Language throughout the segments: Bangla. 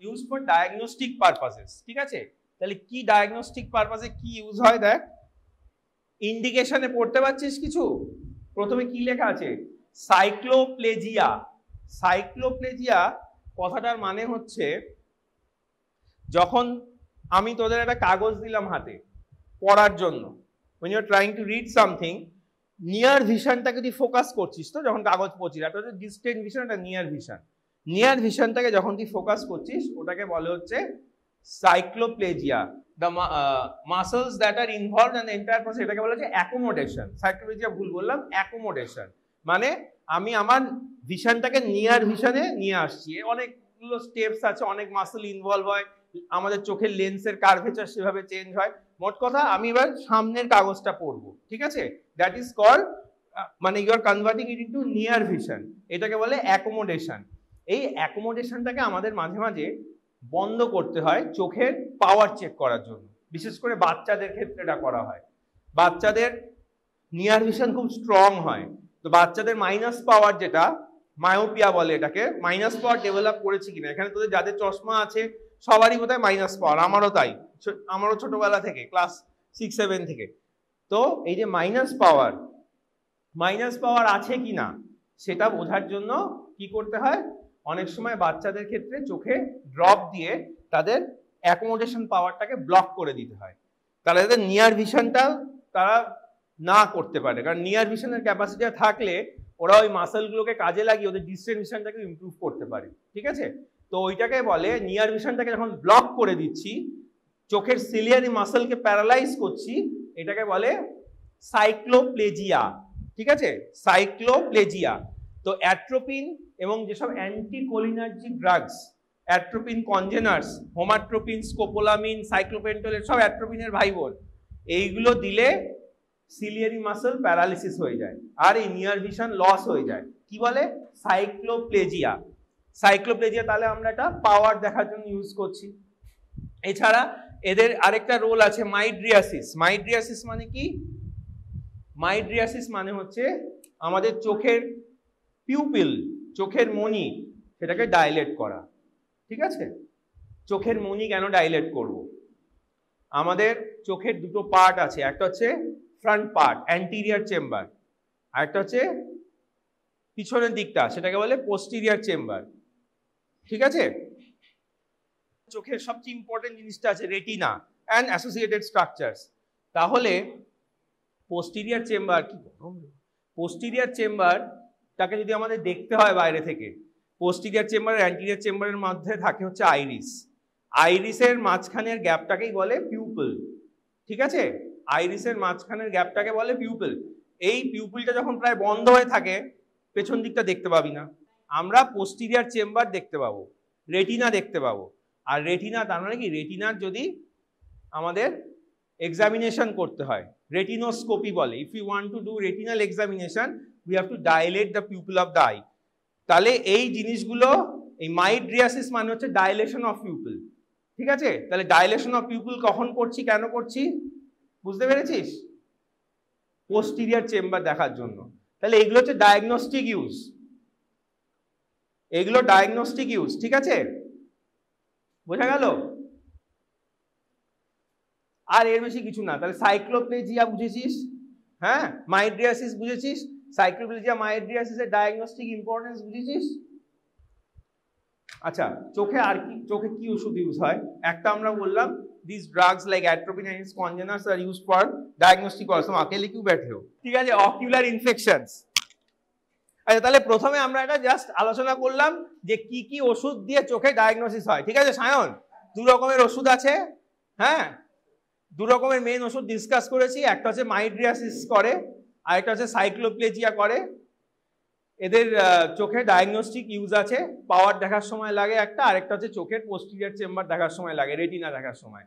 Use for diagnostic purposes. ঠিক আছে, তাহলে কি ডায়াগনস্টিক পারপাসে কি ইউজ হয় দেখ, ইন্ডিকেশনে পড়তে পারছিস কিছু? প্রথমে কি লেখা আছে? সাইক্লোপ্লেজিয়া। সাইক্লোপ্লেজিয়া কথাটার মানে হচ্ছে, যখন আমি তোদের একটা কাগজ দিলাম হাতে পড়ার জন্য, when you are trying to read something, near ভিশনটাকে তুই ফোকাস করছিস, তো যখন কাগজ পড়ছিস, একটা হচ্ছে ডিস্টেন্ট ভিশন, একটা নিয়ার ভিশন। নিয়ার ভিশনটাকে যখন তুই ফোকাস করছিস ওটাকে বলে হচ্ছে সাইক্লোপ্লেজিয়া। the muscles that are involved in the entire process, এটাকে বলা হচ্ছে অ্যাকোমোডেশন। সাইক্লোপ্লেজিয়া ভুল বললাম, অ্যাকোমোডেশন মানে আমি আমার ভিশনটাকে নিয়ার ভিশনে নিয়ে আসছি। অনেকগুলো স্টেপস আছে, অনেক মাসল ইনভলভ হয়, আমাদের চোখের লেন্সের কার্ভেচার সেভাবে চেঞ্জ হয়। মোট কথা আমি এবার সামনের কাগজটা পড়বো, ঠিক আছে, দ্যাট ইজ কল্ড মানে you are converting it into near vision, এটাকে বলে অ্যাকোমোডেশন। এই অ্যাকোমোডেশনটাকে আমাদের মাঝে মাঝে বন্ধ করতে হয় চোখের পাওয়ার চেক করার জন্য, বিশেষ করে বাচ্চাদের ক্ষেত্রে এটা করা হয়। বাচ্চাদের নিয়ার ভিশন খুব স্ট্রং হয়, তো বাচ্চাদের মাইনাস পাওয়ার, যেটা মায়োপিয়া বলে এটাকে, মাইনাস পাওয়ার ডেভেলপ করেছে কিনা, এখানে তোদের যাদের চশমা আছে সবারই বোধহয় মাইনাস পাওয়ার, আমারও তাই, আমারও ছোটবেলা থেকে ক্লাস 6-7 থেকে। তো এই যে মাইনাস পাওয়ার আছে কিনা সেটা বোঝার জন্য কি করতে হয়, অনেক সময় বাচ্চাদের ক্ষেত্রে চোখে ড্রপ দিয়ে তাদের অ্যাকোমোডেশন পাওয়ারটাকে ব্লক করে দিতে হয়, তাহলে তাদের নিয়ার ভিশনটা তারা না করতে পারে। কারণ নিয়ার ভিশনের ক্যাপাসিটি থাকলে ওরা ওই মাসেলগুলোকে কাজে লাগিয়ে ওদের ডিস্টেন্ট ভিশনটাকে ইমপ্রুভ করতে পারে। ঠিক আছে, তো ওইটাকে বলে নিয়ার ভিশনটাকে যখন ব্লক করে দিচ্ছি, চোখের সিলিয়ারি মাসেলকে প্যারালাইজ করছি, এটাকে বলে সাইক্লোপ্লেজিয়া। ঠিক আছে, সাইক্লোপ্লেজিয়া। তো অ্যাট্রোপিন এবং যেসব অ্যান্টিকোলিনার্জিক ড্রাগস, অ্যাট্রোপিন কনজেনার্স, হোমাট্রোপিন, স্কোপোলামিন, সাইক্লোপেন্টল, সব অ্যাট্রোপিনের ভাই বোন, এইগুলো দিলে সিলিয়ারি মাসেল প্যারালিসিস হয়ে যায় আর এই নিয়ার ভিশন লস হয়ে যায়। কি বলে? সাইক্লোপ্লেজিয়া। সাইক্লোপ্লেজিয়া তাহলে আমরা এটা পাওয়ার দেখার জন্য ইউজ করছি। এছাড়া এদের আরেকটা রোল আছে মাইড্রিয়াসিস। মাইড্রিয়াসিস মানে কি? মাইড্রিয়াসিস মানে হচ্ছে আমাদের চোখের পিউপিল, চোখের মণি, সেটাকে ডাইলেট করা। ঠিক আছে, চোখের মণি কেন ডাইলেট করব? আমাদের চোখের দুটো পার্ট আছে, একটা হচ্ছে ফ্রন্ট পার্ট অ্যান্টিরিয়ার চেম্বার, আর একটা হচ্ছে পিছনের দিকটা, সেটাকে বলে পোস্টিরিয়ার চেম্বার। ঠিক আছে, চোখের সবচেয়ে ইম্পর্টেন্ট জিনিসটা আছে রেটিনা অ্যান্ড অ্যাসোসিয়েটেড স্ট্রাকচারস। তাহলে পোস্টিরিয়ার চেম্বার, কি পোস্টিরিয়ার চেম্বারটাকে যদি আমাদের দেখতে হয় বাইরে থেকে, পোস্টিরিয়ার চেম্বার আর অ্যান্টিরিয়ার চেম্বারের মধ্যে থাকে হচ্ছে আইরিস। আইরিসের মাঝখানের গ্যাপটাকেই বলে পিউপল। ঠিক আছে, আইরিসের মাঝখানের গ্যাপটাকে বলে পিউপল। এই পিউপলটা যখন প্রায় বন্ধ হয়ে থাকে, পেছন দিকটা দেখতে পাবি না, আমরা পোস্টিরিয়ার চেম্বার দেখতে পাবো, রেটিনা দেখতে পাবো। আর রেটিনা তার মানে কি, রেটিনার যদি আমাদের এক্সামিনেশন করতে হয়, রেটিনোস্কোপি বলে। If you want to do retinal examination we have to dilate the pupil of the eye. তাহলে এই জিনিসগুলো, এই মাইড্রিয়াসিস মানে হচ্ছে ডাইলেশন অফ পিউপল। ঠিক আছে, তাহলে ডাইলেশন অফ পিউপল কখন করছি, কেন করছি, বুঝতে পেরেছিস? পোস্টিরিয়ার চেম্বার দেখার জন্য। তাহলে এগুলো হচ্ছে ডায়াগনস্টিক ইউজ, এগুলো ডায়াগনস্টিক ইউজ। ঠিক আছে, বোঝা গেল? আর এর বেশি কিছু না। তাহলে সাইক্লোপ্লেজিয়া বুঝেছিস, হ্যাঁ, মাইড্রিয়াসিস বুঝেছিস, সাইক্লোপ্লেজিয়া মাইড্রিয়াসিসের ডায়াগনস্টিক ইম্পর্টেন্স বুঝেছিস। আচ্ছা, চোখে আর কি, চোখে কি ওষুধ ইউজ হয়? একটা আমরা বললাম these drugs like atropine and its congeners are used for diagnostic also। अकेले क्यों बैठे हो? ঠিক আছে, অকুলার ইনফেকশনস। আচ্ছা, তাহলে প্রথমে আমরা এটা জাস্ট আলোচনা করলাম যে কি কি ওষুধ দিয়ে চোখে ডায়াগনোসিস হয়। ঠিক আছে সায়ন, দু রকমের ওষুধ আছে, হ্যাঁ, দু রকমের মেইন ওষুধ ডিসকাস করেছি। একটা হচ্ছে মাইড্রিয়াসিস করে, আর একটা হচ্ছে সাইক্লোপ্লেজিয়া করে। এদের চোখে ডায়াগনস্টিক ইউজ আছে, পাওয়ার দেখার সময় লাগে একটা, আরেকটা হচ্ছে চোখের পোস্টিরিয়ার চেম্বার দেখার সময় লাগে, রেটিনা দেখার সময়।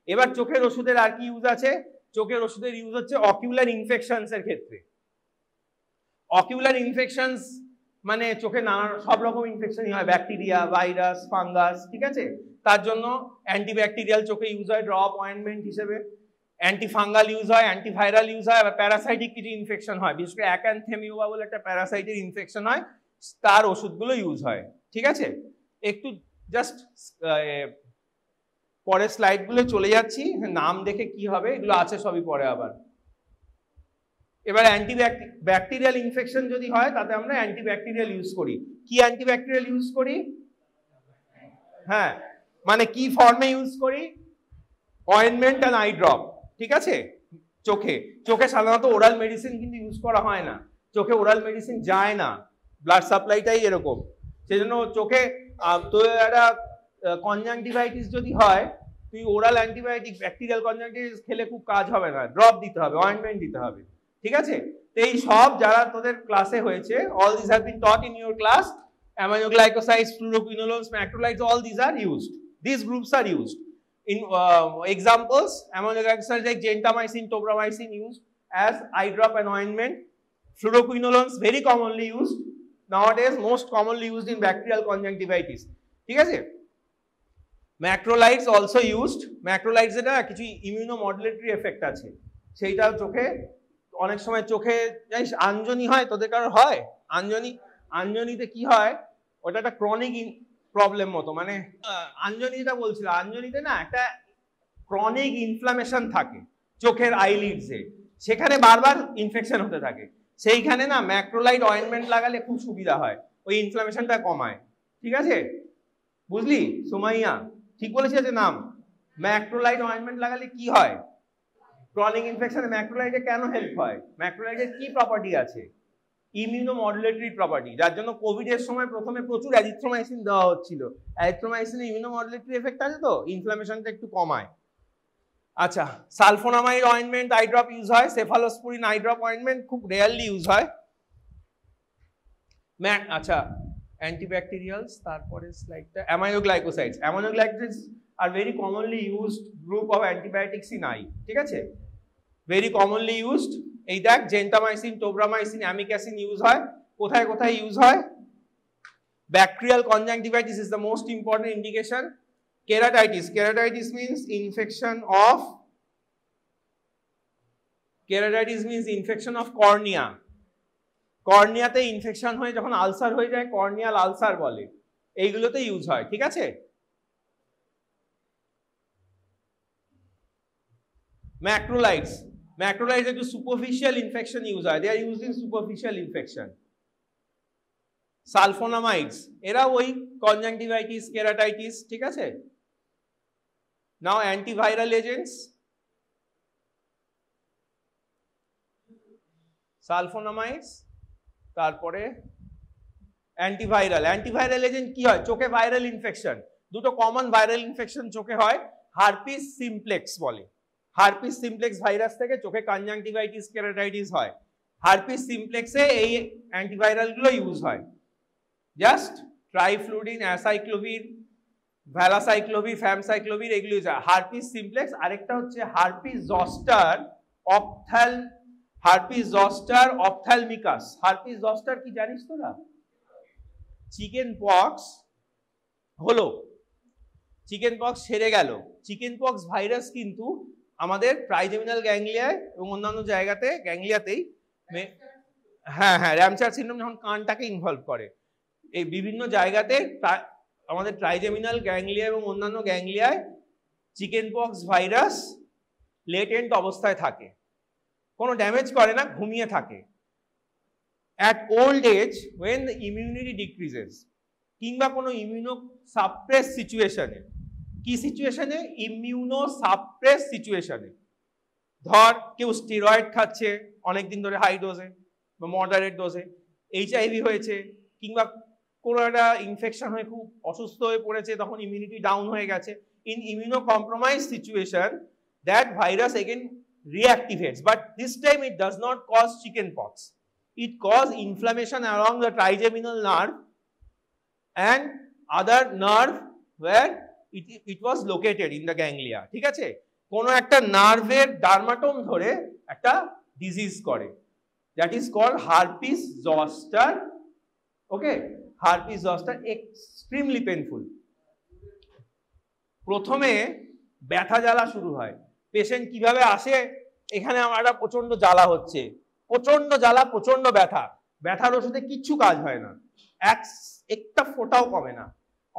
এবার চোখের ওষুধের আর কি ইউজ আছে? চোখের ওষুধের ইউজ হচ্ছে অকিউলার ইনফেকশনস এর ক্ষেত্রে। অকিউলার ইনফেকশনস মানে চোখে নানা সব রকম ইনফেকশনই হয়, ব্যাকটেরিয়া, ভাইরাস, ফাঙ্গাস। ঠিক আছে, তার জন্য অ্যান্টিব্যাকটেরিয়াল চোখে ইউজ হয় ড্রপ অয়েন্টমেন্ট হিসেবে, অ্যান্টিফাঙ্গাল ইউজ হয়, অ্যান্টিভাইরাল ইউজ হয়, আবার প্যারাসাইটিক কিছু ইনফেকশন হয়, বিশেষ করে অ্যাক্যান্থেমিওবা বলে একটা প্যারাসাইটের ইনফেকশন হয়, তার ওষুধগুলো ইউজ হয়। ঠিক আছে, একটু জাস্ট পরের স্লাইডগুলো চলে যাচ্ছি, নাম দেখে কি হবে এগুলো আছে সবই পরে আবার। এবার ব্যাকটেরিয়াল ইনফেকশন যদি হয় তাতে আমরা অ্যান্টিব্যাকটেরিয়াল ইউজ করি। কি অ্যান্টিব্যাকটেরিয়াল ইউজ করি? হ্যাঁ, মানে কি ফর্মে ইউজ করি? অয়েন্টমেন্ট অ্যান্ড আই ড্রপ, ঠিক আছে? চোখে সাধারণত ওরাল মেডিসিন কিন্তু ইউজ করা হয় না, চোখে ওরাল মেডিসিন যায় না, ব্লাড সাপ্লাইটাই এরকম। সেই জন্য চোখে তো একটা কনজাংটিভাইটিস যদি হয়, তুই ওরাল অ্যান্টিবায়োটিক ব্যাকটেরিয়াল কনজাংটিভাইটিস খেলে খুব কাজ হবে না, ড্রপ দিতে হবে, অয়েন্টমেন্ট দিতে হবে, ঠিক আছে? তো এই সব যারা তোদের ক্লাসে হয়েছে, all these have been taught in your class. Aminoglycosides, fluoroquinolones, macrolides, all these are used. These groups are used. In examples, aminoglycosides like gentamicin, tobramycin used as eye drop and ointment. Fluoroquinolones very commonly used nowadays, most commonly used in bacterial conjunctivitis. ঠিক আছে? Macrolides also used. Macrolides এর কিছু immunomodulatory effect আছে, সেইটা চোখে অনেক সময় চোখে জানিস আঞ্জনি হয়, তোদের কারোর হয় আঞ্জনিতে কি হয়, ওটা একটা ক্রনিক প্রবলেম মতো, মানে আঞ্জনি যেটা বলছিল, আঞ্জনিতে না একটা ক্রনিক ইনফ্লামেশন থাকে চোখের আইলিডসে, সেখানে বারবার ইনফেকশন হতে থাকে, সেইখানে না ম্যাক্রোলাইড অয়েন্টমেন্ট লাগালে খুব সুবিধা হয়, ওই ইনফ্লামেশনটা কমায়, ঠিক আছে? বুঝলি সুমাইয়া? ঠিক বলেছি যে নাম ম্যাক্রোলাইড অয়েন্টমেন্ট লাগালে কি হয়? ক্রনিক ইনফেকশনে ম্যাক্রোলাইডে কেন হেল্প হয়? ম্যাক্রোলাইডের কি প্রপার্টি আছে? ইমিউনোমডুলেটরি প্রপার্টি, যার জন্য কোভিড এর সময় প্রথমে প্রচুর অ্যাজিথ্রোমাইসিন দেওয়া হচ্ছিল। অ্যাজিথ্রোমাইসিনে ইমিউনোমডুলেটরি এফেক্ট আছে, তো ইনফ্লামেশনটা একটু কমায়। আচ্ছা, sulfonamide ointment eye drop use হয়, সেফালোস্পোরিন আই ড্রপ অয়েন্টমেন্ট খুব রেয়ারলি ইউজ হয়। আচ্ছা, অ্যান্টিব্যাকটেরিয়ালস, তারপরে স্লাইডটা aminoglycosides. Aminoglycosides are very commonly used group of antibiotics in eye, ঠিক আছে? Very commonly used. এই দেখ, জেন্টামাইসিন, টোব্রামাইসিন, অ্যামিক্যাসিন ইউজ হয়। কোথায় কোথায় ইউজ হয়? Bacterial conjunctivitis is the most important indication. Keratitis means infection of cornea. কর্নিয়াতে ইনফেকশন হয়ে যখন আলসার হয়ে যায়, কর্নিয়াল আলসার বলে, এইগুলোতে ইউজ হয়, ঠিক আছে? Macrolides একটু সুপারফিশিয়াল ইনফেকশন ইউজ হয়, they are used in superficial infection. Sulphonamides, এরা ওই কনজাংটিভাইটিস, কেরাটাইটিস, ঠিক আছে? নাও অ্যান্টিভাইরাল এজেন্টস, সালফোনামাইডস, তারপরে অ্যান্টিভাইরাল এজেন্ট কি হয়? চোখে ভাইরাল ইনফেকশন, দুটো কমন ভাইরাল ইনফেকশন চোখে হয়, হারপিস সিমপ্লেক্স বলে। হারপিস সিমপ্লেক্স ভাইরাস থেকে চোখে কনজাংটিভাইটিস, কেরাটাইটিস হয়। হারপিস সিমপ্লেক্সে এই অ্যান্টিভাইরাল গুলো ইউজ হয়। জাস্ট ট্রাইফ্লুডিন, অ্যাসাইক্লোভির, ভ্যালাসাইক্লোভির, ফ্যামসাইক্লোভির, এগুলো ইউজ হয়। হারপিস সিমপ্লেক্স, আরেকটা হচ্ছে হারপিস জস্টার অপথ্যালমিকাস। হারপিস জস্টার কি জানিস তোরা? চিকেন পক্স হলো, চিকেন পক্স সেরে গেল। চিকেন পক্স ভাইরাস কিন্তু আমাদের ট্রাইজেমিনাল গ্যাংলিয়ায় এবং অন্যান্য জায়গাতে, গ্যাংলিয়াতেই, হ্যাঁ, র্যামচার সিনড্রোম যখন কানটাকে ইনভলভ করে, এই বিভিন্ন জায়গাতে আমাদের ট্রাইজেমিনাল গ্যাংলিয়া এবং অন্যান্য গ্যাংলিয়ায় চিকেন পক্স ভাইরাস লেটেন্ট অবস্থায় থাকে, কোনো ড্যামেজ করে না, ঘুমিয়ে থাকে। At old age when the immunity decreases, কিংবা কোনো ইমিউনো সাপ্রেস সিচুয়েশনে, কি সিচুয়েশনে? ইমিউনো সাপ্রেস সিচুয়েশনে, ধর কেউ স্টেরয়েড খাচ্ছে অনেকদিন ধরে হাই ডোজে বা মডারেট ডোজে, এইচআইভি হয়েছে, কিংবা কোনো একটা ইনফেকশন হয়ে খুব অসুস্থ হয়ে পড়েছে, তখন ইমিউনিটি ডাউন হয়ে গেছে। In immuno compromise situation, that virus again reactivates, but this time it does not cause chicken pox. It causes inflammation along the trigeminal nerve and other nerve where it was located in the ganglia, ঠিক আছে? কোনো একটা নার্ভের ডার্মাটোম ধরে একটা ডিজিজ করে, that is called herpes zoster. Okay, herpes zoster extremely painful. প্রথমে ব্যথা জ্বালা শুরু হয়, পেশেন্ট কিভাবে আসে, এখানে আমার একটা প্রচন্ড জ্বালা হচ্ছে, প্রচন্ড জ্বালা, প্রচন্ড ব্যথা, ব্যথার ওষুধে কিচ্ছু কাজ হয় না, একটা ফোঁটাও কমে না,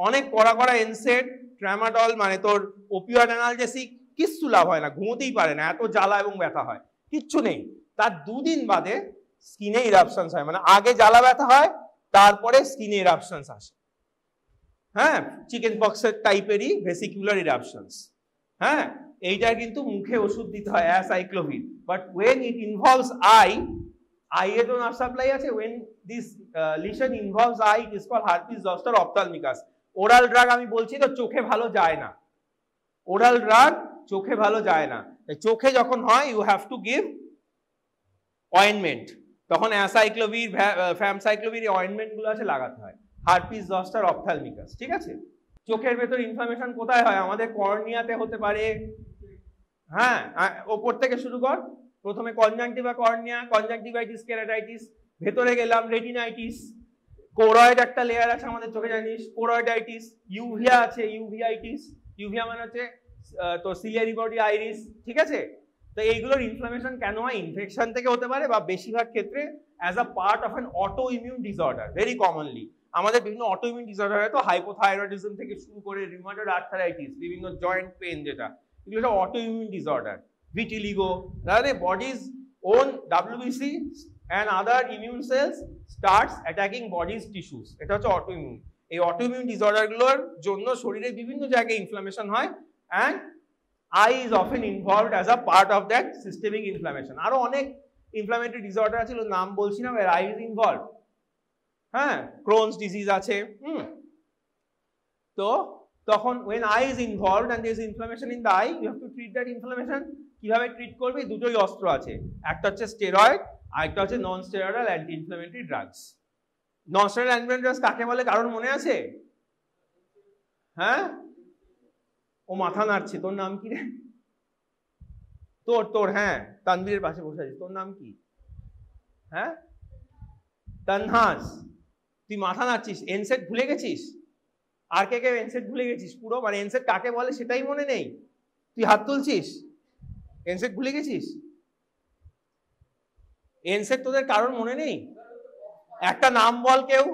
অনেক কড়া কড়া এনসেড, ট্রামাডল মানে তোর ওপিওয়েড অ্যানালজেসিক কিচ্ছু লাভ হয় না, ঘুমোতেই পারে না, এত জ্বালা এবং ব্যথা হয়, কিচ্ছু নেই। তার 2 দিন বাদে স্কিনে ইরাপশনস হয়, মানে আগে জ্বালা ব্যথা হয় তারপরে স্কিনে ইরাপশনস আসে। হ্যাঁ, চিকেন পক্সের টাইপেরই ভেসিকুলার ইরাপশনস। হ্যাঁ, এইটা কিন্তু মুখে ওষুধ দিতে হয় acyclovir, but when it involves eye এ তো নার্ভ সাপ্লাই আছে, when this lesion involves eye it is called herpes zoster ophthalmicus. Oral drug আমি বলছি তো চোখে ভালো যায় না, ওরাল ড্রাগ চোখে ভালো যায় না, চোখে যখন হয় you have to give ointment, তখন অ্যাসাইক্লোভির ফ্যামসাইক্লোভির অয়েনমেন্ট গুলো আছে লাগাতে হয়। হার্পিস জস্টার অপথ্যালমিকাস, ঠিক আছে। চোখের ভেতর ইনফ্লামেশন কোথায় হয়? আমাদের কর্নিয়াতে হতে পারে। হ্যাঁ, ওপর থেকে শুরু কর, প্রথমে কনজাংটিভা কর্নিয়া, কনজাংটিভাইটিস কেরাটাইটিস, ভেতরে গেলাম রেটিনাইটিস, কোরয়েড একটা লেয়ার আছে আমাদের চোখে জানিস, কোরয়েডাইটিস, ইউভিয়া আছে, ইউভিআইটিস, ইউভিয়া মানে হচ্ছে তো সিলিয়ারি বডি আইরিস, ঠিক আছে। তো এইগুলোর ইনফ্লামেশন কেন হয়? ইনফেকশন থেকে হতে পারে, বা বেশিরভাগ ক্ষেত্রে as a part of an auto immune disorder. Very commonly আমাদের বিভিন্ন অটো ইমিউন ডিসঅর্ডার হয়, তো হাইপোথাইরয়েডিজম থেকে শুরু করে রিউমাটয়েড আর্থারাইটিস, বিভিন্ন জয়েন্ট পেন, যেটা এগুলো সব অটো ইমিউন ডিসঅর্ডার। ভিটিলিগো, তাহলে body's own WBC and other immune cells starts attacking body's tissues, এটা হচ্ছে অটো ইমিউন। এই অটো ইমিউন ডিসঅর্ডার গুলোর জন্য শরীরের বিভিন্ন জায়গায় ইনফ্লামেশন হয়, and eye is often involved as a part of that systemic inflammation. আরো অনেক ইনফ্লামেটরি ডিসঅর্ডার আছে, নাম বলছি না, where eye is involved। হ্যাঁ, ক্রোনস ডিজিজ আছে। তো তখন when eye is involved and there is inflammation in the eye, you have to treat that inflammation। কিভাবে ট্রিট করবে? দুটোই অস্ত্র আছে, একটা হচ্ছে স্টেরয়েড আর একটা হচ্ছে non steroidal anti inflammatory drugs. Non steroidal anti drugs কাকে বলে কারোর মনে আছে? হ্যাঁ, ও মাথা নাড়ছে, তোর নাম কি রে? তোর হ্যাঁ, তানভীরের পাশে বসে আছিস, তোর নাম কি? হ্যাঁ, তানহাস, তুই মাথা নাড়ছিস, এনসেট ভুলে গেছিস? আর কে কে এনসেট ভুলে গেছিস পুরো? মানে এনসেট কাকে বলে সেটাই মনে নেই, তুই হাত তুলছিস, এনসেট ভুলে গেছিস? এনসেট তোদের কারোর মনে নেই? একটা নাম বল কেউ।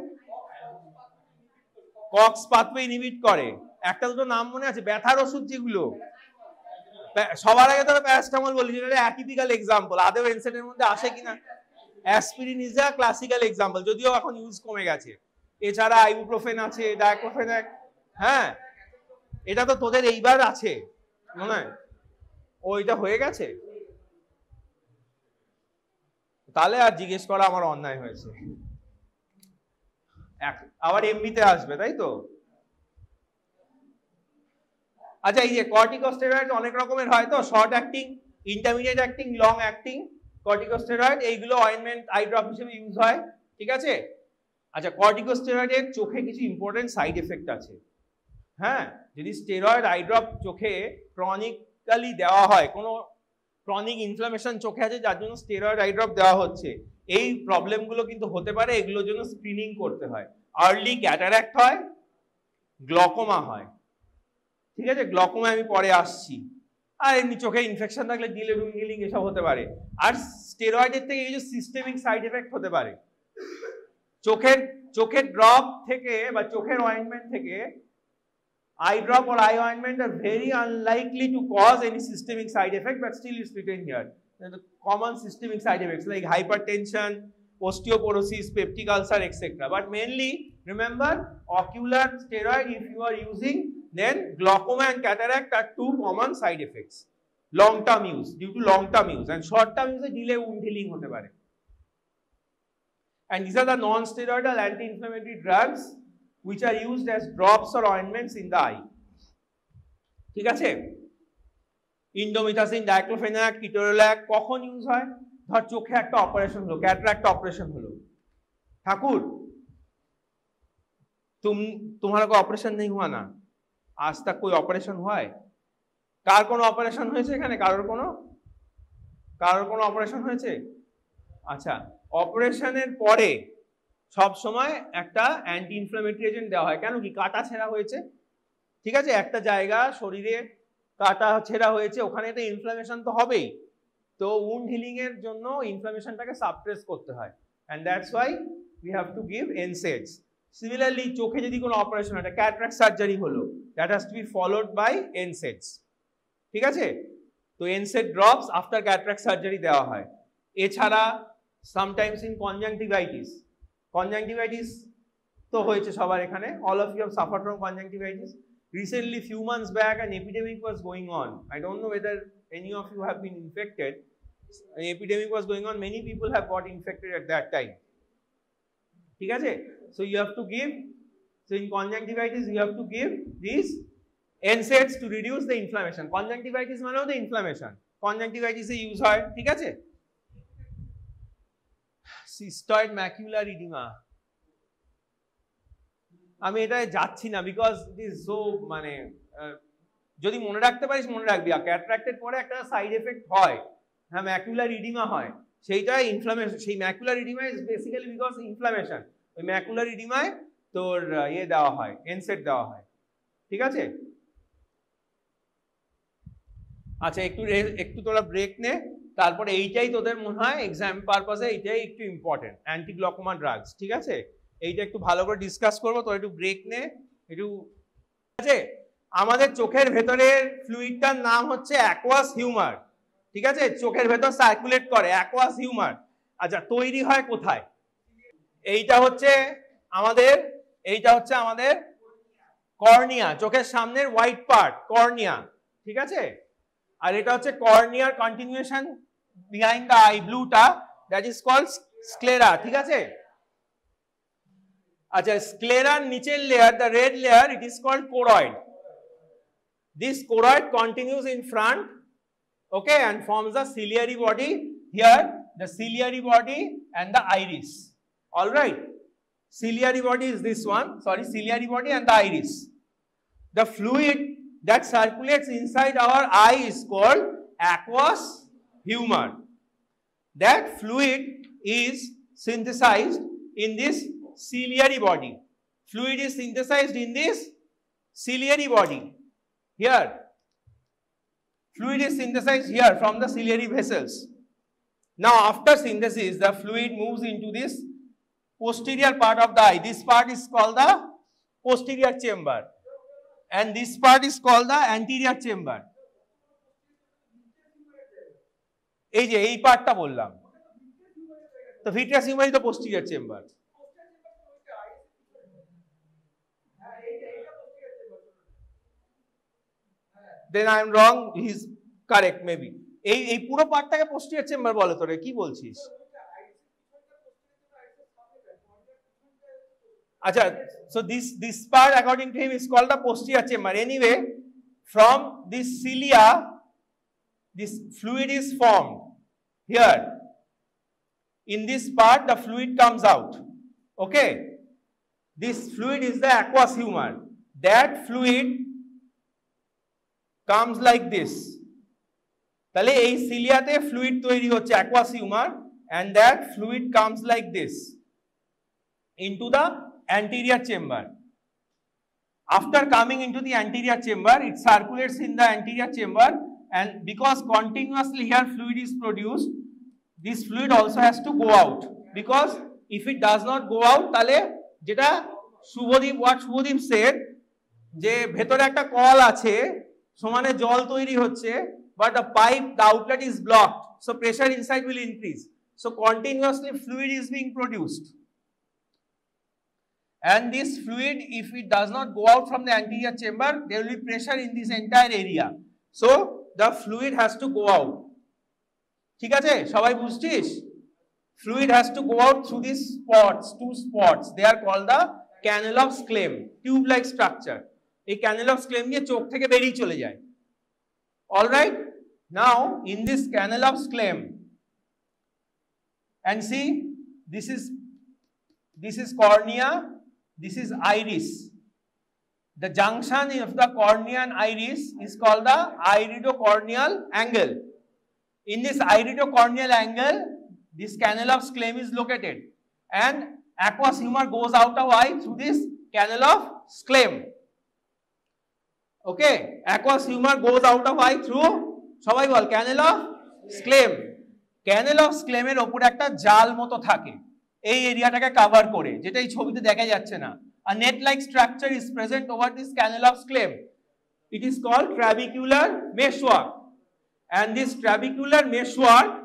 কক্স পাথওয়ে ইনহিবিট করে, একটা দুটো নাম মনে আছে? ব্যথার ওষুধ যেগুলো, সবার আগে তোরা প্যারাসিটামল বলি, যেটা অ্যাটিপিক্যাল এক্সাম্পল, আদৌ এনসেটের মধ্যে আসে কিনা? Aspirin is a classical example, যদিও এখন ইউজ কমে গেছে। এছাড়া আইবুপ্রোফেন আছে, ডাইক্লোফেন। হ্যাঁ, এটা তো তোদের এইবার আছে মনে হয়, ওইটা হয়ে গেছে, তাহলে আর জিজ্ঞেস করা আমার অন্যায় হয়েছে। আবার এমবিতে আসবে, তাই তো? আচ্ছা, এই যে কর্টিকোস্টেরয়েড অনেক রকমের হয়, তো short acting, intermediate acting, long acting corticosteroid, এইগুলো অয়েনমেন্ট আই ড্রপ হিসেবে ইউজ হয়, ঠিক আছে। আচ্ছা, কর্টিকোস্টেরয়েডের চোখে কিছু ইম্পর্টেন্ট সাইড এফেক্ট আছে। হ্যাঁ, যদি স্টেরয়েড আই ড্রপ চোখে ক্রনিক্যালি দেওয়া হয়, কোনো ক্রনিক ইনফ্লামেশন চোখে আছে যার জন্য স্টেরয়েড আই ড্রপ দেওয়া হচ্ছে, এই প্রবলেমগুলো কিন্তু হতে পারে, এগুলোর জন্য স্ক্রিনিং করতে হয়। আর্লি ক্যাটারাক্ট হয়, গ্লকোমা হয়, ঠিক আছে, গ্লকোমা আমি পরে আসছি। আর এমনি চোখে ইনফেকশন থাকলে ডিলেড হিলিং এসব হতে পারে। আর স্টেরয়েডের থেকে এই যে সিস্টেমিক সাইড এফেক্ট হতে পারে, চোখের ড্রপ থেকে বা চোখের অয়েন্টমেন্ট থেকে, eye drop or eye ointment are very unlikely to cause any systemic side effect, but still it's written here. The common systemic side effects like hypertension, osteoporosis, peptic ulcer, etc. But mainly, remember, ocular steroid, if you are using, then glaucoma and cataract are two common side effects. Long-term use, due to long-term use, and short-term use, delay wound healing hote pare. And these are the non-steroidal anti-inflammatory drugs which are used as drops or ointments in the eye. ঠিক আছে, ইন্ডোমিথাসিন, ডাইক্লোফেনাক, কিটোরোল্যাক কখন ইউজ হয়? ধর চোখে একটা অপারেশন হলো, ক্যাটারাক্ট অপারেশন হলো, ঠাকুর तुम्हारा को ऑपरेशन नहीं हुआ ना, आज तक कोई ऑपरेशन हुआ है? কার কোনো অপারেশন হয়েছে এখানে? কারোর কোনো অপারেশন হয়েছে? আচ্ছা, অপারেশনের পরে সব সময় একটা অ্যান্টি ইনফ্লামেটরি এজেন্ট দেওয়া হয়, কেন কি? কাটা ছেঁড়া হয়েছে, ঠিক আছে, একটা জায়গা শরীরে কাটা ছেঁড়া হয়েছে, ওখানে একটা ইনফ্লামেশন তো হবেই, তো উন্ড হিলিং এর জন্য ইনফ্লামেশনটাকে সাপ্রেস করতে হয়, and that's why we have to give NSAIDs। Similarly চোখে যদি কোনো অপারেশন হয়, একটা ক্যাটারাক্ট সার্জারি হলো, that has to be followed by NSAIDs, ঠিক আছে? তো NSAID drops after cataract surgery দেওয়া হয়। এছাড়া সামটাইমস ইন কনজাংটিভাইটিস তো হয়েছে সবার এখানে, all of you have suffered from conjunctivitis. Recently, few months back, an epidemic was going on. I don't know whether any of you have been infected. An epidemic was going on. Many people have got infected at that time. ঠিক আছে? So you have to give. So in conjunctivitis, you have to give these NSAIDs to reduce the inflammation. Conjunctivitis মানে হলো inflammation. Conjunctivitis এ ইউজ হয়, ঠিক আছে? Cystoid macular edema. আমি এটা যাচ্ছি না বিকজ ইট ইজ সো, মানে যদি মনে রাখতে পারিস মনে রাখবি, ক্যাটারাক্টের পরে একটা সাইড এফেক্ট হয়, হ্যাঁ, ম্যাকুলার ইডিমা হয়, সেইটা ইনফ্লামেশন। সেই macular oedema is basically because inflammation. ওই ম্যাকুলার ইডিমায় তোর ইয়ে দেওয়া হয়, NSAID দেওয়া হয়, ঠিক আছে? আচ্ছা, একটু তোরা ব্রেক নে, তারপরে এইটাই তোদের মনে হয় এক্সাম পারপাসে এইটাই একটু ইম্পর্টেন্ট, অ্যান্টিগ্লকোমা ড্রাগস, ঠিক আছে? এইটা একটু ভালো করে ডিসকাস করবো, তো একটু ব্রেক নে একটু। ঠিক আছে, আমাদের চোখের ভেতরের ফ্লুইডটার নাম হচ্ছে অ্যাকুয়াস হিউমার, ঠিক আছে? চোখের ভেতর সার্কুলেট করে অ্যাকুয়াস হিউমার। আচ্ছা, তৈরি হয় কোথায়? এইটা হচ্ছে আমাদের কর্নিয়া, চোখের সামনের হোয়াইট পার্ট কর্নিয়া, ঠিক আছে? আর এটা হচ্ছে কর্নিয়ার কন্টিনিউয়েশন বিহাইন্ড দ্য আই, ব্লুটা, দ্যাট ইজ কল্ড স্ক্লেরা, ঠিক আছে? আচ্ছা, স্ক্লেরার নিচের layer, the red layer, it is called choroid. This choroid continues in front, okay, and forms the ciliary body. Here, the ciliary body and the iris. All right, ciliary body is this one. Sorry, ciliary body and the iris. The fluid that circulates inside our eye is called aqueous humor. That fluid is synthesized in this ciliary body. Fluid is synthesized in this ciliary body. Here, fluid is synthesized here from the ciliary vessels. Now, after synthesis, the fluid moves into this posterior part of the eye. This part is called the posterior chamber, and this part is called the anterior chamber. এই যে এই পার্টটা বললাম, তো vitreous humor is the posterior chamber. Then I am wrong, he is correct maybe. এই পুরো পার্টটাকে পোস্টিরিয়র চেম্বার বলে, তোরে কি বলছিস? আচ্ছা, so this part according to him is called the posterior chamber. Anyway, from this cilia, this fluid is formed. Here, in this part, the fluid comes out. Okay, this fluid is the aqueous humor. That fluid comes like this. তাহলে এই সিলিয়াতে ফ্লুইড তৈরি হচ্ছে aqueous humour, and that fluid comes like this into the anterior chamber. After coming into the anterior chamber, it circulates in the anterior chamber, and because continuously here fluid is produced, this fluid also has to go out, because if it does not go out, তাহলে যেটা what Shubhadeep said, যে ভেতরে একটা কল আছে, সমানে জল তৈরি হচ্ছে, but the pipe, the outlet is blocked, so pressure inside will increase, so continuously fluid is being produced, and this fluid, if it does not go out from the anterior chamber, there will be pressure in this entire area, so the fluid has to go out. ঠিক আছে, সবাই বুঝছিস? Fluid has to go out through these spots, two spots, they are called the canal of Schlemm, tube like structure. এই canal of Schlemm দিয়ে চোখ থেকে বেরিয়ে চলে যায়। All right, now in this canal of Schlemm, and see, this is cornea, this is iris. The junction of the cornea and iris is called the iridocorneal angle. In this iridocorneal angle, this canal of Schlemm is located, and aqueous humor goes out of eye through this canal of Schlemm. Okay, aqueous humor goes out of eye through, সবাই বল, canal of Schlemm. Canal of Schlemm এর উপরে একটা জাল মতো থাকে এই এরিয়াটাকে কভার করে, যেটা এই ছবিতে দেখা যাচ্ছে না। a net-like structure is present over this canal of sclem. It is called trabecular meshwork, and this trabecular meshwork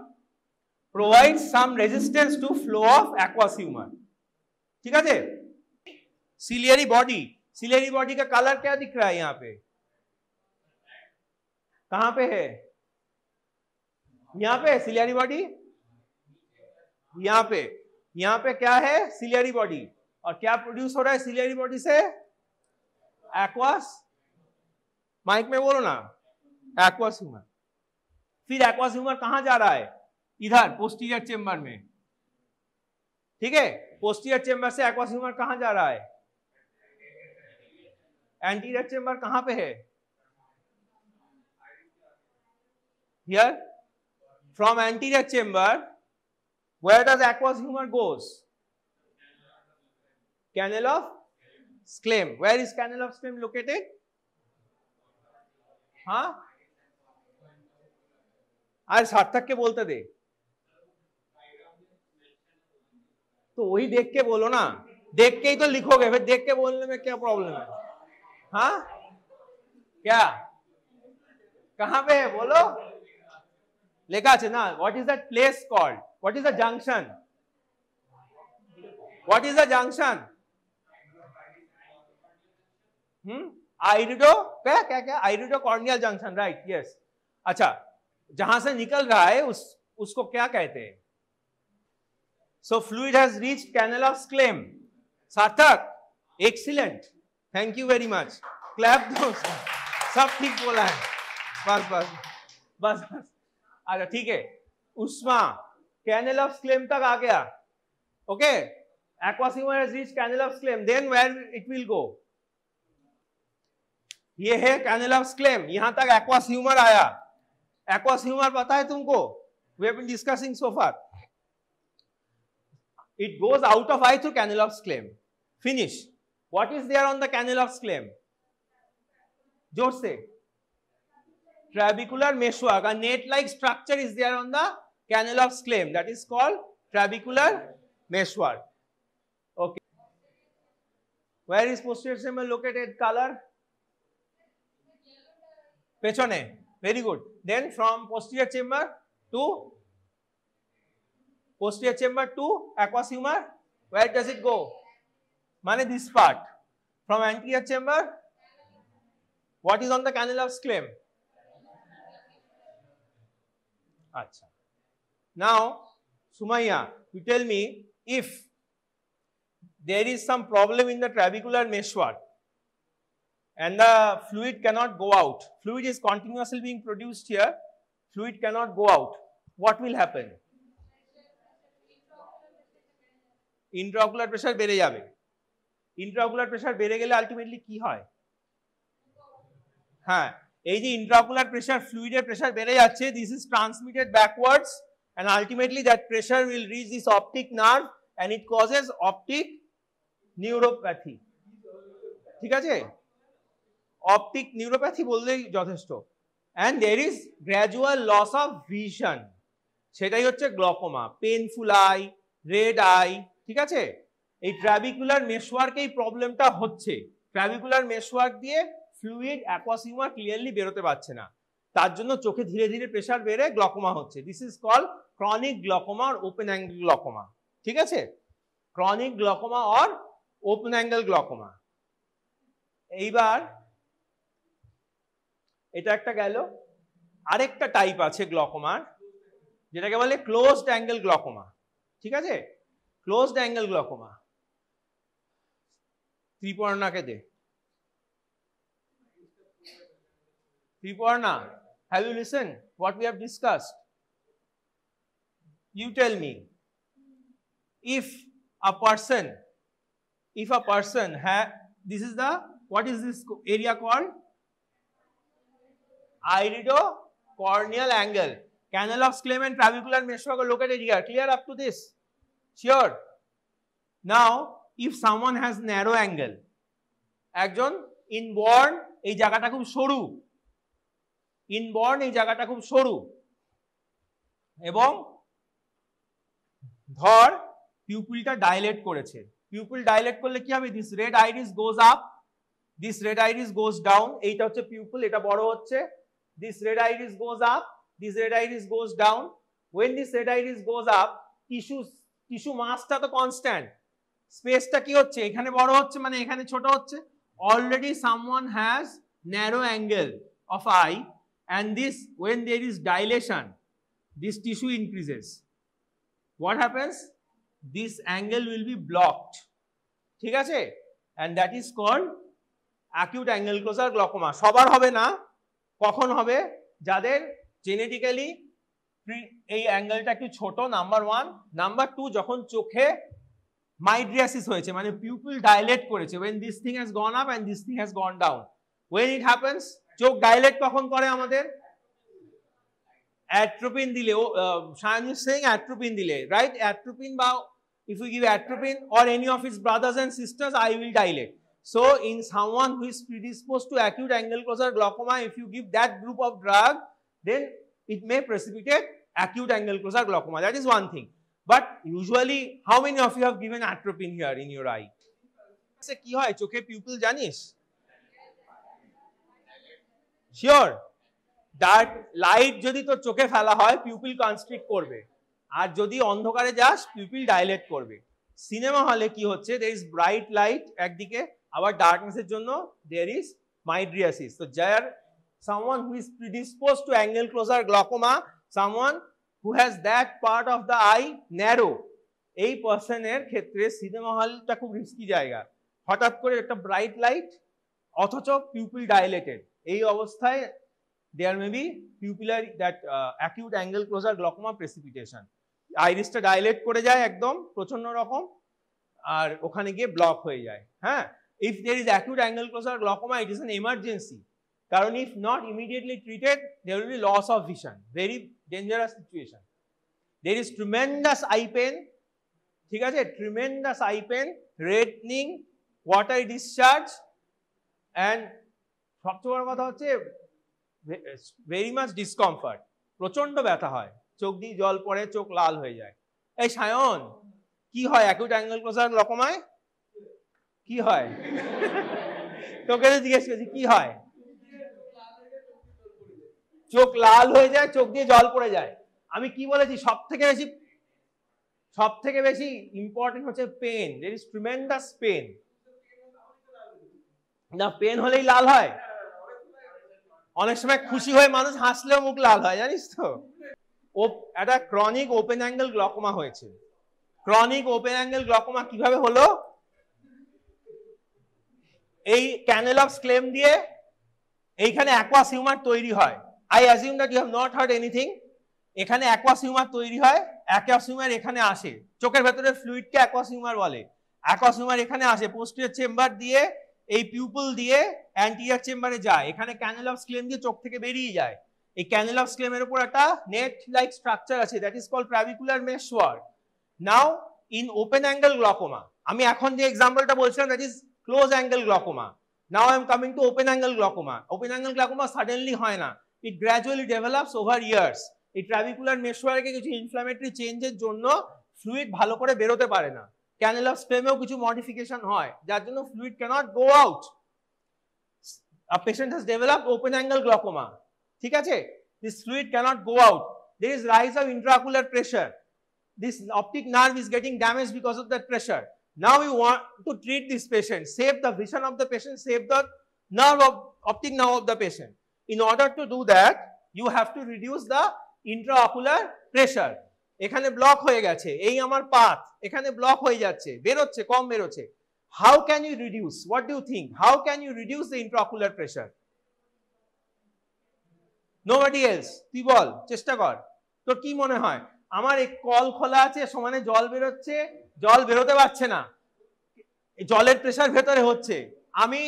provides some resistance to flow of aqueous humor. ठीक है? Ciliary body का कलर क्या दिख रहा है यहाँ पे? कहाँ पे है? यहाँ पे ciliary body, यहाँ पे क्या है? ciliary body, और क्या प्रोड्यूस हो रहा है ciliary body से? aqueous, माइक में बोलो ना, aqueous humor. फिर aqueous humor कहाँ जा रहा है? इधर पोस्टीरियर चेंबर में, ठीक है? पोस्टीरियर चेंबर से aqueous humor कहाँ जा रहा है? एंटीरियर चेंबर कहाँ पे है? Here, from anterior chamber, where does aqueous humor goes? Canal of sclem. Where is canal of sclem located? हाँ, आज सार्थक के बोलते दे, तो वही देख के बोलो ना, देख के ही तो लिखोगे, फिर देख के बोलने में क्या प्रॉब्लम है? हाँ, क्या कहाँ पे है बोलो? लेखा আছে ना? What is that place called? What is the junction? What is the junction? Irido क्या irido corneal junction, right? Yes. अच्छा, जहां से निकल रहा है उसको क्या कहते हैं? So fluid has reached canal of sclem. सार्थक, excellent. Thank you very much. Clap those. सब ठीक बोला है. बस. अच्छा ठीक है. उष्मा कैनल ऑफ स्क्लेम तक आ गया. Okay, aqueous humor has reached canal of sclem. Then where it will go? ये है कैनल ऑफ स्क्लेम. यहां तक aqueous humor आया. aqueous humor पता है तुमको? We have been discussing so far. It goes out of eye through canal of sclem. Finish. What is there on the canal of sclem? जोर से. Trabecular meshwork. A net-like structure is there on the canal of sclem. That is called trabecular meshwork. Okay. Where is posterior chamber located? Color? Pechone. Very good. Then from posterior chamber to aqueous humor, where does it go? Mane this part. From anterior chamber, what is on the canal of sclem? Achha. Now, Sumaya, you tell me, if there is some problem in the trabecular meshwork and the fluid cannot go out, fluid is continuously being produced here, fluid cannot go out, what will happen? Intraocular pressure বেড়ে যাবে. Intraocular pressure বেড়ে গেলে ultimately কি হয়? হ্যাঁ, এই যে intraocular pressure, fluid এর pressure বেড়ে যাচ্ছে, this is transmitted backwards and ultimately that pressure will reach this optic nerve and it causes optic neuropathy. ঠিক আছে? Optic neuropathy বললেই যথেষ্ট. And there is gradual loss of vision. সেটাই হচ্ছে glaucoma, painful eye, red eye. ঠিক আছে? এই ট্রাবিকুলার মেশওয়ার্ক এই প্রবলেমটা হচ্ছে. ট্রাবিকুলার মেশওয়ার্ক দিয়ে ফ্লুইড aqueous humor ক্লিয়ারলি বেরোতে পারছে না, তার জন্য চোখে ধীরে ধীরে প্রেসার বেড়ে গ্লকোমা হচ্ছে. This is called chronic glaucoma or open angle glaucoma. ঠিক আছে? Chronic glaucoma or open angle glaucoma. এইবার এটা একটা গেল. আরেকটা টাইপ আছে গ্লকোমার, যেটাকে বলে ক্লোজড অ্যাঙ্গেল গ্লকোমা. ঠিক আছে? Closed angle glaucoma. ত্রিপর্ণাকে দে. Triparna, have you listened what we have discussed? You tell me, if a person this is the, what is this area called? Iridocorneal angle. Canal of sclem and trabecular meshwork are located here. Clear up to this? Sure. Now, if someone has narrow angle, একজন inborn এই জায়গাটা খুব সরু, ইনবর্ন এই জায়গাটা খুব সরু, এবং ধর পিউপিলটা ডাইলেট করেছে, পিউপিল ডাইলেট করলে কি হবে? This red iris goes up, this red iris goes down. এইটা হচ্ছে পিউপিল, এটা বড় হচ্ছে। This red iris goes up, this red iris goes down. when this red iris goes up, tissue মাসটা তো কনস্ট্যান্ট, স্পেসটা কি হচ্ছে? এখানে বড় হচ্ছে মানে এখানে ছোট হচ্ছে। Already someone has narrow angle of eye, and this, when there is dilation, this tissue increases. What happens? This angle will be blocked, ঠিক আছে? and that is called acute angle closure glaucoma. সবার হবে না, কখন হবে? যাদের জেনেটিক্যালি এই অ্যাঙ্গেলটা একটু ছোট, নাম্বার 1। নাম্বার 2, যখন চোখে মাইড্রিয়াসিস হয়েছে, মানে পিউপিল ডাইলেট করেছে, when this thing has gone up and this thing has gone down. when it happens, চোখ ডাইলেট কখন করে আমাদের? অ্যাট্রোপিন দিলে, Shayan is saying atropine দিলে, right? Atropine, বা if we give atropine or any of his brothers and sisters, eye will dilate. So in someone who is predisposed to acute angle closure glaucoma, if you give that group of drug, then it may precipitate acute angle closure glaucoma. That is one thing. But usually, how many of you have given atropine here in your eye? কি হয় চোখে পিউপিল জানিস? Sure. that light যদি তোর চোখে ফেলা হয়, পিউপিল কনস্ট্রিক্ট করবে, আর যদি অন্ধকারে যাস, পিউপিল ডাইলেট করবে। সিনেমা হলে কি হচ্ছে? there is bright light একদিকে, আবার ডার্কনেসের জন্য there is mydriasis. So যার someone who is predisposed to angle closure glaucoma, someone who has that part of the eye narrow, এই পার্সনের ক্ষেত্রে সিনেমা হলটা খুব রিস্কি জায়গা। হঠাৎ করে একটা ব্রাইট লাইট, অথচ পিউপিল ডাইলেটেড, এই অবস্থায় there may be pupillary, that acute angle closure glaucoma precipitation. আইরিসটা ডাইলেট করে যায় একদম প্রচন্ড রকম, আর ওখানে গিয়ে ব্লক হয়ে যায়। হ্যাঁ, if there is acute angle closure glaucoma, it is an emergency. কারণ if not immediately treated, there will be loss of vision, very dangerous situation. There is tremendous eye pain, ঠিক আছে? tremendous eye pain, reddening, watery discharge, and সবচেয়ে বড় কথা হচ্ছে very much discomfort, প্রচন্ড ব্যথা হয়, চোখ দিয়ে জল পড়ে, চোখ লাল হয়ে যায়। এই সায়ন, কি হয় অ্যাকিউট অ্যাঙ্গেল ক্লোজার গ্লকোমায়? কি হয়? তোকে জিজ্ঞেস করছি কি হয়? চোখ লাল হয়ে যায়, চোখ দিয়ে জল পড়ে যায়। আমি কি বলেছি? সব থেকে বেশি ইম্পর্টেন্ট হচ্ছে pain. there is tremendous pain. না, পেন হলেই লাল হয়? অনেক সময় খুশি হয়ে মানুষ হাসলেও মুখ লাল হয়, জানিস তো? একটা ক্রনিক ওপেন অ্যাঙ্গেল গ্লকোমা হয়েছে। ক্রনিক ওপেন অ্যাঙ্গেল গ্লকোমা কিভাবে হলো? এই ক্যানেল অফ স্ক্লেম দিয়ে এইখানে অ্যাকুয়াস হিউমার তৈরি হয়। I assume that you have not heard anything. এখানে অ্যাকুয়াস হিউমার তৈরি হয়, অ্যাকুয়াস হিউমার এখানে আসে, চোখের ভেতরে ফ্লুইডকে অ্যাকুয়াস হিউমার বলে। অ্যাকুয়াস হিউমার এখানে আসে, পোস্টেরিয়র চেম্বার দিয়ে, এই পিউপল দিয়ে অ্যান্টিরিয়র চেম্বারে যায়, এখানে ক্যানেল অফ স্ক্লেম দিয়ে চোখ থেকে বেরিয়ে যায়। এই ক্যানেল অফ স্ক্লেমের উপর একটা নেট লাইক স্ট্রাকচার আছে, that is called trabecular meshwork. Now in open angle glaucoma, আমি এখন যে এক্সাম্পলটা বলছিলাম that is close angle glaucoma. Now I am coming to open angle glaucoma. Open angle glaucoma suddenly হয় না, it gradually develops over years. এই ট্রাবিকুলার মেশওয়ার্কে কিছু ইনফ্লামেটরি চেঞ্জের জন্য ফ্লুইড ভালো করে বেরোতে পারে না। ক্যানেল অফ স্ক্লেমেও কিছু মডিফিকেশন হয়, যার জন্য fluid cannot go out. A patient has developed open angle glaucoma. ঠিক আছে? This fluid cannot go out. There is rise of intraocular pressure. This optic nerve is getting damaged because of that pressure. Now we want to treat this patient, save the vision of the patient, save the optic nerve of the patient. In order to do that, you have to reduce the intraocular pressure. এখানে ব্লক হয়ে গেছে, এই আমার পাথ, এখানে ব্লক হয়ে যাচ্ছে, বেরোচ্ছে, কম বেরোচ্ছে। How can you reduce? What do you think? How can you reduce the intraocular pressure? Nobody else. তুই বল, চেষ্টা কর। তোর কি মনে হয়? আমার এই কল খোলা আছে, সমানে জল বেরোচ্ছে, জল বেরোতে পারছে না, জলের প্রেসার ভেতরে হচ্ছে, আমি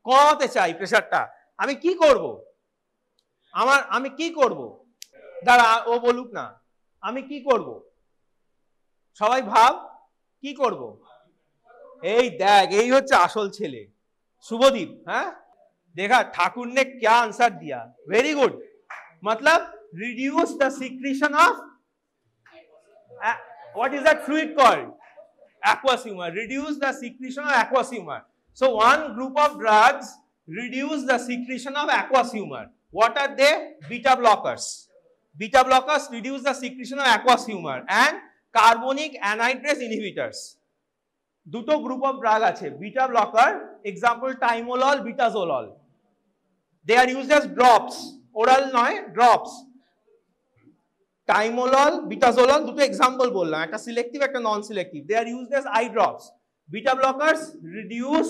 কমাতে চাই প্রেসারটা, আমি কি করব? আমি কি করব? দাঁড়া, ও বলুক না, আমি কি করব? সবাই ভাব, কি করব? এই দেখ, এই হচ্ছে আসল ছেলে শুভদীপ। হ্যাঁ, देखा ठाकुर ने क्या आंसर दिया? Very good. मतलब reduce the secretion of what is that fluid called? aqueous humor. Reduce the secretion of aqueous humor. So one group of drugs reduce the secretion of aqueous humor. What are they? Beta blockers. Beta blockers reduce the secretion of aqueous humor and carbonic anhydrase inhibitors. দুটো গ্রুপ অফ ড্রাগ আছে, beta blocker, example timolol, betaxolol. They are used as drops, oral নয়, ড্রপস। টাইমোলল, বিটাজোলল দুটো এক্সাম্পল বললাম, একটা সিলেক্টিভ একটা non selective. They are used as eye drops. Beta blockers reduce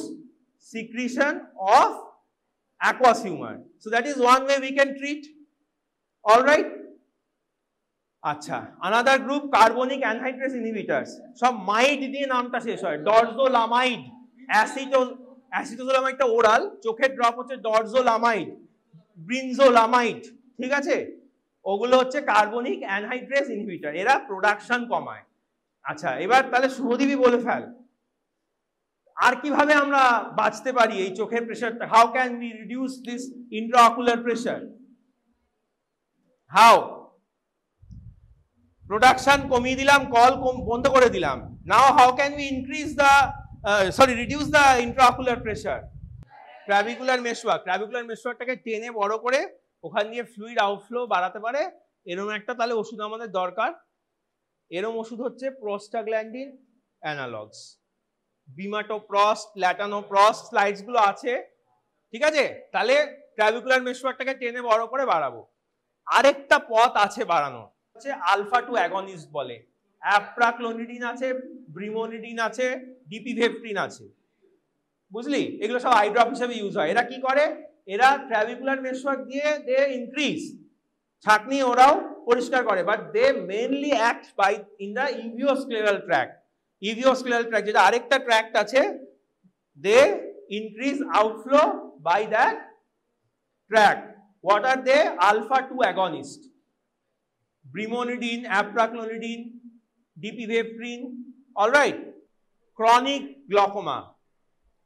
secretion of aqueous humor. So that is one way we can treat. All right. আচ্ছা, another group carbonic anhydrase inhibitors. সব মাইড দিয়ে নামটা শেষ হয়, ডরজোলামাইড, অ্যাসিটোজোলামাইডটা ওরাল, চোখের ড্রপ হচ্ছে ডরজোলামাইড, ব্রিনজোলামাইড, ঠিক আছে? ওগুলো হচ্ছে কার্বনিক অ্যানহাইড্রেস ইনহিবিটর, এরা প্রোডাকশন কমায়। আচ্ছা, এবার তাহলে শুভদীপই বলে ফেল, আর কিভাবে আমরা বাঁচতে পারি এই চোখের প্রেসারটা? How can we reduce this intraocular pressure? How? Production কমিয়ে দিলাম, কল বন্ধ করে দিলাম। Now how can we increase the reduce the intraocular pressure? Trabecular meshwork. Trabecular মেশওয়ার্কটাকে টেনে বড় করে ওখান দিয়ে ফ্লুইড আউটফ্লো বাড়াতে পারে, এরকম একটা তাহলে ওষুধ আমাদের দরকার। এরকম ওষুধ হচ্ছে প্রোস্টাগ্ল্যান্ডিন অ্যানালগস, বিমাটোপ্রস্ট, ল্যাটানোপ্রস্ট, স্লাইডস গুলো আছে, ঠিক আছে? তাহলে ট্রাবিকুলার মেশওয়ার্কটাকে টেনে বড় করে বাড়াবো। আরেকটা পথ আছে বাড়ানোর, হচ্ছে আলফা 2 অ্যাগনিস্ট বলে, অ্যাপ্রাক্লোনিডিন আছে, ব্রিমোনিডিন আছে, ডিপিভেপ্রিন আছে, বুঝলি? এগুলো সব আই ড্রপ হিসেবে ইউজ হয়। এরা কি করে? এরা ট্রাবিকুলার মেশওয়ার্ক দিয়ে দে ইনক্রিজ, ছাঁকনি ওরাও পরিষ্কার করে, but they mainly act by in the uveoscleral tract. Uveoscleral tract যেটা আরেকটা ট্র্যাক্ট আছে, they increase outflow by that tract. What are they? Alpha 2 agonist, brimonidine, apraclonidine, dipivefrin. Alright. Chronic glaucoma,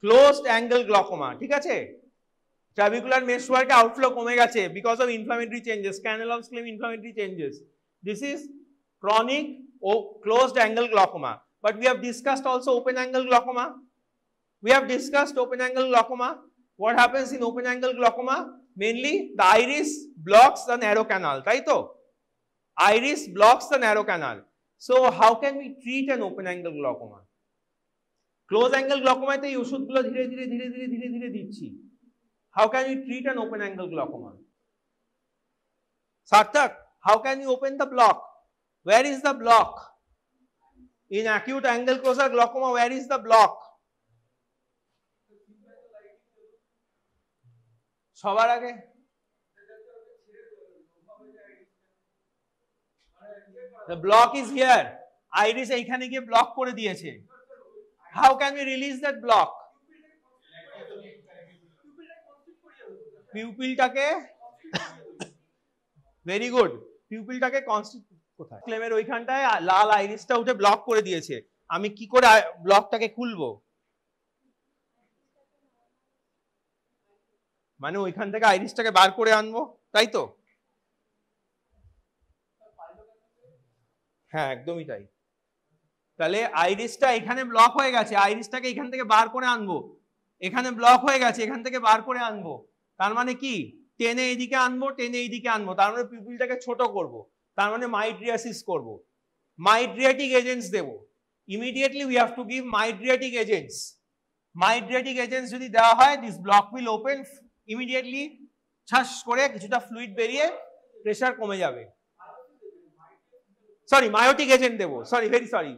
closed angle glaucoma, ঠিক আছে? ট্রাবিকুলার মেশওয়ার্কে আউটফ্লো কমে গেছে because of inflammatory changes, canal Schlemm inflammatory changes. This is chronic ও closed angle glaucoma. But we have discussed also open angle glaucoma. We have discussed open angle glaucoma. What happens in open angle glaucoma? Mainly the iris blocks the narrow canal, right? Iris blocks the narrow canal. So how can we treat an open angle glaucoma? Close angle glaucoma te ei oshud gulo dhire dhire dicchi. How can we treat an open angle glaucoma? Sarthak, how can we open the block? Where is the block? In acute angle closer glaucoma, where is the block? সবার আগে the block is here. Iris এইখানে গিয়ে ব্লক করে দিয়েছে। How can we release that block? পিউপিলটাকে, ভেরি গুড, পিউপিলটাকে কনস্ট্রিক্ট কোথায়? ক্লেমের ওইখানটায় লাল আইরিসটা উঠে ব্লক করে দিয়েছে। আমি কি করে ব্লকটাকে খুলবো? মানে ওইখান থেকে আইরিসটাকে বার করে আনবো, তাই তো? হ্যাঁ, একদমই তাই। তাহলে আইরিসটা এখানে ব্লক হয়ে গেছে, আইরিসটাকে এখান থেকে বার করে আনবো। এখানে ব্লক হয়ে গেছে, এখান থেকে বার করে আনবো। তার মানে কি? টেনে এইদিকে আনবো, টেনে এইদিকে আনবো, তার মানে পিউপিলটাকে ছোট করবো, তার মানে মাইড্রিয়াসিস করবো, মাইড্রিয়াটিক এজেন্টস দেবো। Immediately we have to give mydriatic agents. Mydriatic agents যদি দেওয়া হয়, this block will open immediately, ছাস করে কিছুটা ফ্লুইড বেরিয়ে প্রেসার কমে যাবে। সরি, মায়োটিক এজেন্ট দেবো, sorry, very sorry,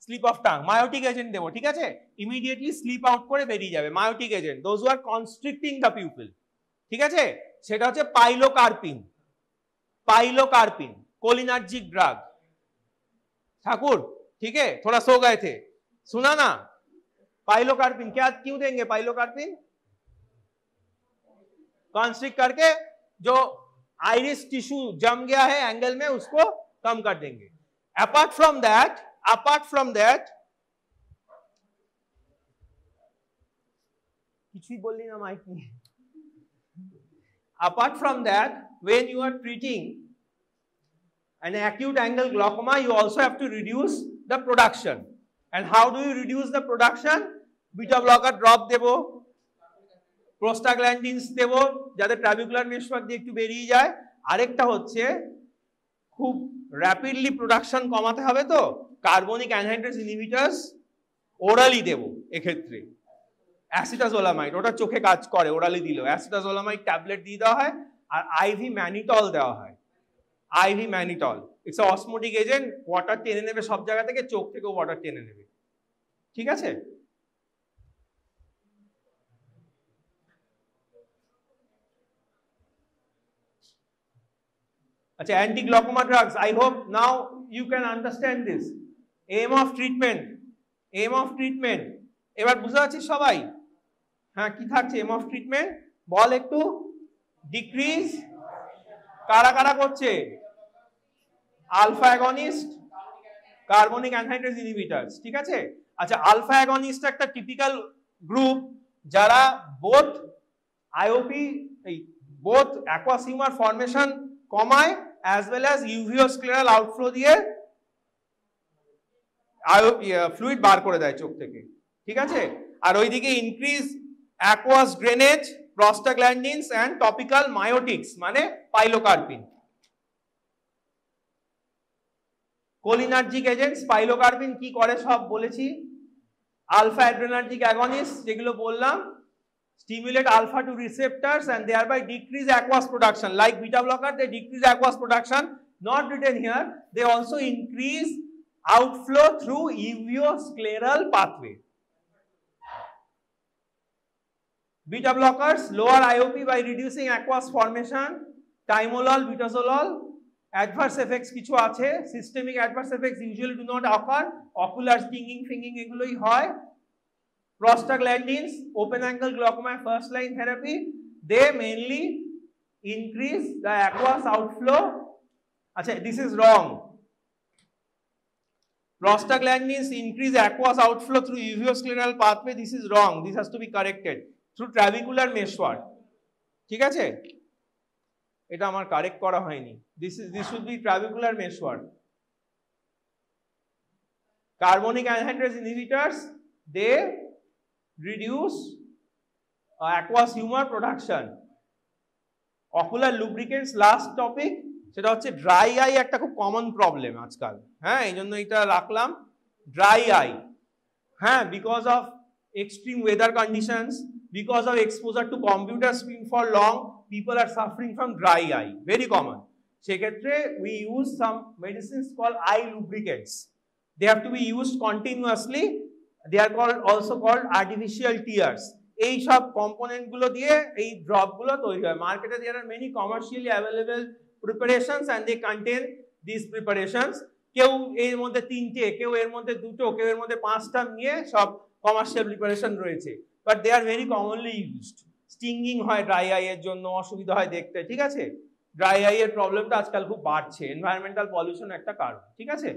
slip of tongue, miotic agent দেবো, ঠিক আছে? ইমিডিয়েটলি স্লিপ আউট করে বেরিয়ে যাবে miotic agent, those who are constricting the pupil, ঠিক আছে? সেটা হচ্ছে pilocarpine. Pilocarpine cholinergic drug. Thakur ठीक है, थोड़ा सो गए थे, सुना ना? पाइलोकार्पिन क्या क्यों देंगे? पाइलोकार्पिन कॉन्स्ट्रिक्ट करके जो आइरिस टिश्यू जम गया है एंगल में उसको कम कर देंगे। अपार्ट फ्रॉम दैट कुछ भी बोलनी ना माइक में। Apart from that, when you are treating an acute angle glaucoma, you also have to reduce the production. And how do you reduce the production? Beta blocker drop দেবো, প্রোস্টাগ্ল্যান্ডিনস দেবো যাতে ট্রাবিকুলার মেশওয়ার্ক দিয়ে একটু বেরিয়ে যায়। আরেকটা হচ্ছে খুব র্যাপিডলি প্রোডাকশন কমাতে হবে, তো কার্বনিক অ্যানহাইড্রেস ইনহিবিটরস ওরালি দেবো এক্ষেত্রে। অ্যাসিটাজোলামাইড ওটা চোখে কাজ করে, ওরালি দিল অ্যাসিটাজোলামাইড ট্যাবলেট দিয়ে দেওয়া হয়, আর আইভি ম্যানিটল দেওয়া হয়। IV mannitol it's osmotic agent, water টেনে নেবে সব জায়গা থেকে, চোখ থেকেও ওয়াটার টেনে নেবে। ঠিক আছে? আচ্ছা, anti glaucoma drugs, I hope now you can understand this. Aim of treatment, aim of treatment এবার বুঝতে পারছি সবাই? হ্যাঁ, কি থাকছে এম অফ ট্রিটমেন্ট বল একটু? ডিক্রিজ, কারা কারা করছে? Alpha agonist, carbonic anhydrase inhibitors. ঠিক আছে? আচ্ছা, আলফা অ্যাগনিস্ট একটা টিপিক্যাল গ্রুপ যারা both IOP both aqueous humour formation কমায় as well as uveoscleral outflow দিয়ে ফ্লুইড বার করে দেয় চোখ থেকে। ঠিক আছে? আর ওইদিকে increase aqueous drainage, prostaglandins and topical miotics মানে পাইলোকার্পিন। কোলিনার্জিক এজেন্টস, পাইলোকার্পিন কি করে সব বলেছি। আলফা অ্যাড্রেনার্জিক অ্যাগনিস্ট যেগুলো বললাম, stimulate alpha 2 receptors and thereby decrease aqueous production. Like beta blocker, they decrease aqueous production. Not written here. They also increase outflow through uveoscleral pathway. Beta blockers lower IOP by reducing aqueous formation. Timolol, butazolol. Adverse effects কিছু আছে, systemic adverse effects usually do not occur. Ocular stinging, finging এগুলোই হয়। Prostaglandins, open angle glaucoma first line therapy, they mainly increase the aqueous outflow. Achha, this is wrong. Prostaglandins increase aqueous outflow through uveoscleral pathway. This is wrong. This has to be corrected through trabecular meshwork. ঠিক আছে? এটা আমার কারেক্ট করা হয়নি। This should be trabecular meshwork. Carbonic anhydrase inhibitors, they reduce aqueous humor production. Ocular lubricants, last topic, সেটা হচ্ছে ড্রাই আই, একটা খুব কমন প্রবলেম আজকাল। হ্যাঁ, এই জন্য এটা রাখলাম, ড্রাই আই। হ্যাঁ, because of extreme weather conditions, because of exposure to computer screen for long, people are suffering from dry eye, very common. সেক্ষেত্রে we use some medicines call eye lubricants. They have to be used continuously. They are also called artificial tears. এই সব কম্পোনেন্ট গুলো দিয়ে এই ড্রপ গুলো তৈরি হয়। মার্কেটে there are many commercially available preparations and they contain these preparations. কেউ এর মধ্যে 3টে, কেউ এর মধ্যে 2টো, কেউ এর মধ্যে 5টা নিয়ে সব কমার্শিয়াল প্রিপারেশন রয়েছে, but they are very commonly used. Stinging হয় ড্রাই আই এর জন্য, অসুবিধা হয় দেখতে। ঠিক আছে? ড্রাই আই এর প্রবলেমটা আজকাল খুব বাড়ছে, এনভায়রনমেন্টাল পলিউশন একটা কারণ। ঠিক আছে?